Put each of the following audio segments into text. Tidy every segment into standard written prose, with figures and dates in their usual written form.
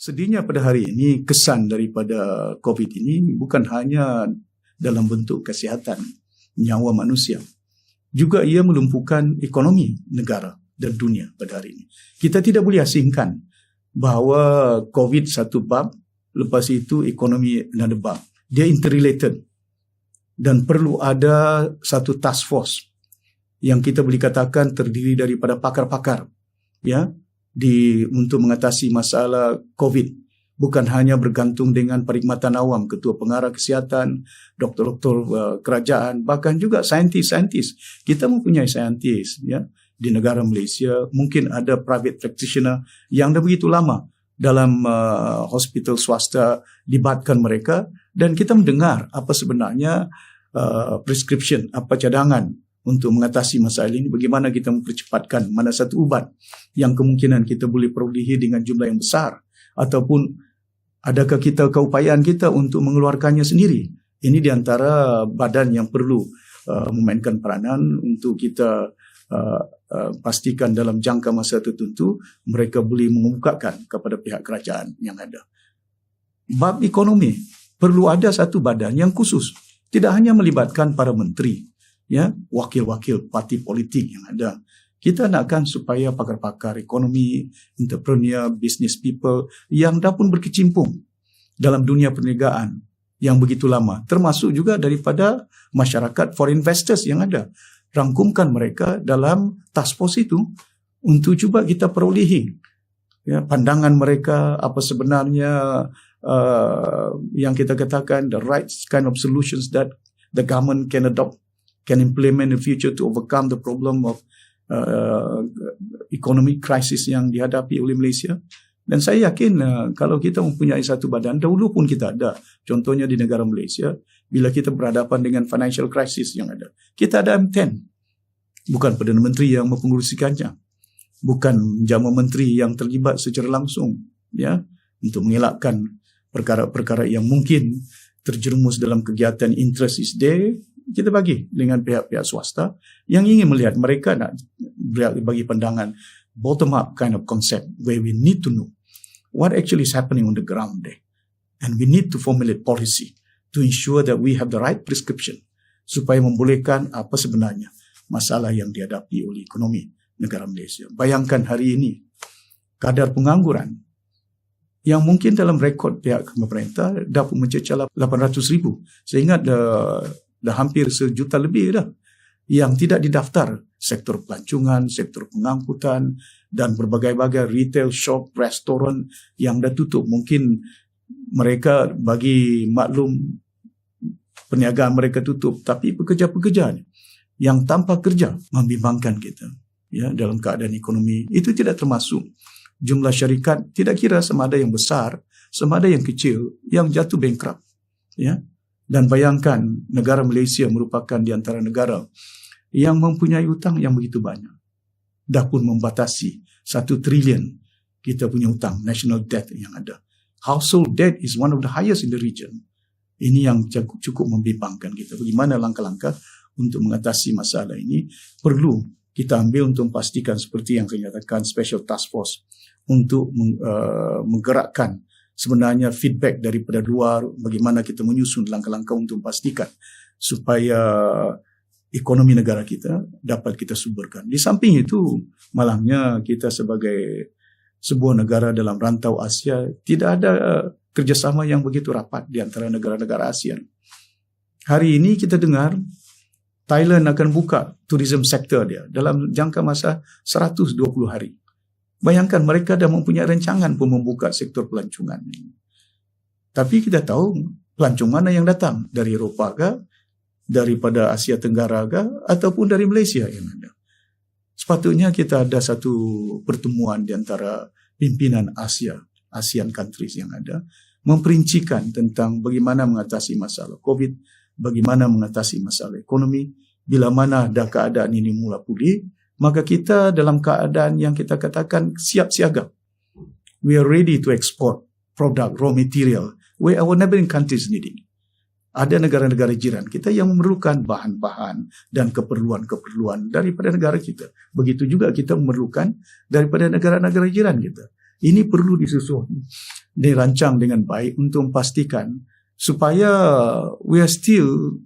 Sedihnya pada hari ini kesan daripada COVID ini bukan hanya dalam bentuk kesihatan nyawa manusia, juga ia melumpuhkan ekonomi negara dan dunia pada hari ini. Kita tidak boleh asingkan bahawa COVID satu bab, lepas itu ekonomi another bab. Dia interrelated dan perlu ada satu task force yang kita boleh katakan terdiri daripada pakar-pakar, ya, untuk mengatasi masalah COVID. Bukan hanya bergantung dengan perkhidmatan awam, ketua pengarah kesihatan, doktor-doktor kerajaan, bahkan juga saintis-saintis. Kita mempunyai saintis, ya, di negara Malaysia. Mungkin ada private practitioner yang dah begitu lama dalam hospital swasta, libatkan mereka, dan kita mendengar apa sebenarnya prescription, apa cadangan untuk mengatasi masalah ini, bagaimana kita mempercepatkan mana satu ubat yang kemungkinan kita boleh perolehi dengan jumlah yang besar, ataupun adakah kita keupayaan kita untuk mengeluarkannya sendiri. Ini di antara badan yang perlu memainkan peranan untuk kita pastikan dalam jangka masa tertentu mereka boleh mengumumkakan kepada pihak kerajaan yang ada. Bab ekonomi, perlu ada satu badan yang khusus, tidak hanya melibatkan para menteri, ya, wakil-wakil parti politik yang ada. Kita nakkan supaya pakar-pakar ekonomi, entrepreneur, business people yang dah pun berkecimpung dalam dunia perniagaan yang begitu lama, termasuk juga daripada masyarakat foreign investors yang ada. Rangkumkan mereka dalam task force itu untuk cuba kita perolehi, ya, pandangan mereka apa sebenarnya yang kita katakan the right kind of solutions that the government can adopt, can implement in the future to overcome the problem of economic crisis yang dihadapi oleh Malaysia. Dan saya yakin kalau kita mempunyai satu badan, dahulu pun kita ada, contohnya di negara Malaysia, bila kita berhadapan dengan financial crisis yang ada, kita ada M10, bukan Perdana Menteri yang mempengurusikannya, bukan Jama Menteri yang terlibat secara langsung, ya, untuk mengelakkan perkara-perkara yang mungkin terjerumus dalam kegiatan interest is there. Kita bagi dengan pihak-pihak swasta yang ingin melihat, mereka nak bagi pandangan bottom up kind of concept where we need to know what actually is happening on the ground there, and we need to formulate policy to ensure that we have the right prescription supaya membolehkan apa sebenarnya masalah yang dihadapi oleh ekonomi negara Malaysia. Bayangkan hari ini kadar pengangguran yang mungkin dalam rekod pihak pemerintah dapat mencecah 800,000. Saya ingat dah hampir 1 juta lebih dah yang tidak didaftar, sektor pelancongan, sektor pengangkutan dan berbagai-bagai retail shop, restoran yang dah tutup. Mungkin mereka bagi maklum perniagaan mereka tutup, tapi pekerja-pekerja yang tanpa kerja membimbangkan kita, ya, dalam keadaan ekonomi itu tidak termasuk jumlah syarikat, tidak kira sama ada yang besar, sama ada yang kecil, yang jatuh bankrupt, ya. Dan bayangkan negara Malaysia merupakan di antara negara yang mempunyai hutang yang begitu banyak. Dah pun membatasi 1 trilion kita punya hutang, national debt yang ada. Household debt is one of the highest in the region. Ini yang cukup membimbangkan kita. Bagaimana langkah-langkah untuk mengatasi masalah ini perlu kita ambil untuk memastikan seperti yang saya nyatakan special task force untuk menggerakkan sebenarnya feedback daripada luar, bagaimana kita menyusun langkah-langkah untuk memastikan supaya ekonomi negara kita dapat kita suburkan. Di samping itu, malangnya kita sebagai sebuah negara dalam rantau Asia tidak ada kerjasama yang begitu rapat di antara negara-negara ASEAN. Hari ini kita dengar Thailand akan buka tourism sector dia dalam jangka masa 120 hari. Bayangkan mereka dah mempunyai rancangan pun membuka sektor pelancongan ini. Tapi kita tahu pelancong mana yang datang, dari Eropah ke, daripada Asia Tenggara ke, ataupun dari Malaysia yang ada. Sepatutnya kita ada satu pertemuan di antara pimpinan ASEAN countries yang ada, memperincikan tentang bagaimana mengatasi masalah COVID, bagaimana mengatasi masalah ekonomi. Bila mana ada keadaan ini mula pulih, maka kita dalam keadaan yang kita katakan siap siaga. We are ready to export product, raw material, where our neighboring countries need it. Ada negara-negara jiran kita yang memerlukan bahan-bahan dan keperluan-keperluan daripada negara kita. Begitu juga kita memerlukan daripada negara-negara jiran kita. Ini perlu disusun, dirancang dengan baik untuk memastikan supaya we are still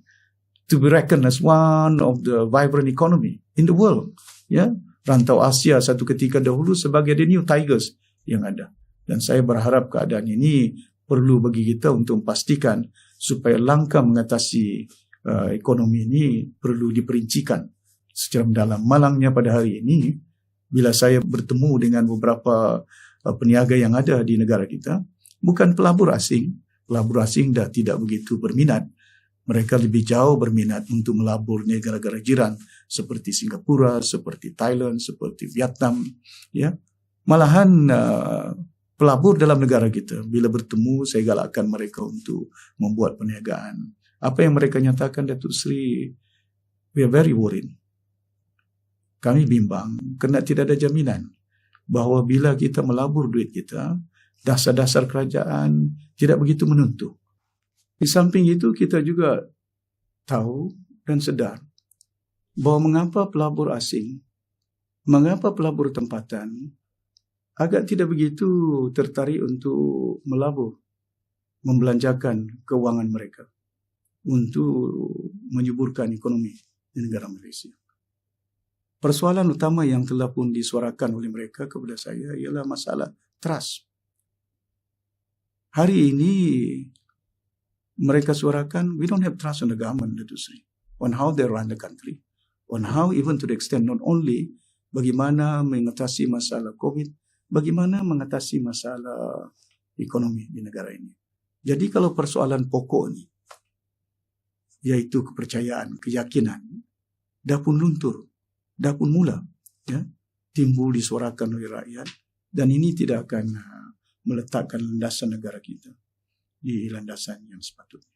to be reckoned as one of the vibrant economy in the world. Ya, rantau Asia satu ketika dahulu sebagai the new tigers yang ada. Dan saya berharap keadaan ini perlu bagi kita untuk memastikan supaya langkah mengatasi ekonomi ini perlu diperincikan secara mendalam. Malangnya pada hari ini, bila saya bertemu dengan beberapa peniaga yang ada di negara kita, bukan pelabur asing dah tidak begitu berminat. Mereka lebih jauh berminat untuk melabur negara-negara jiran seperti Singapura, seperti Thailand, seperti Vietnam. Ya, malahan pelabur dalam negara kita, bila bertemu, saya galakkan mereka untuk membuat perniagaan. Apa yang mereka nyatakan, Datuk Seri, we are very worried. Kami bimbang kerana tidak ada jaminan bahawa bila kita melabur duit kita, dasar-dasar kerajaan tidak begitu menentu. Di samping itu, kita juga tahu dan sedar bahawa mengapa pelabur asing, mengapa pelabur tempatan agak tidak begitu tertarik untuk melabur, membelanjakan kewangan mereka untuk menyuburkan ekonomi di negara Malaysia. Persoalan utama yang telah pun disuarakan oleh mereka kepada saya ialah masalah trust. Hari ini mereka suarakan, we don't have trust on the government, Datuk Seri, on how they run the country, on how even to the extent not only bagaimana mengatasi masalah COVID, bagaimana mengatasi masalah ekonomi di negara ini. Jadi kalau persoalan pokok ni, iaitu kepercayaan, keyakinan, dah pun luntur, dah pun mula ya, timbul disuarakan oleh rakyat, dan ini tidak akan meletakkan landasan negara kita di landasan yang sepatutnya.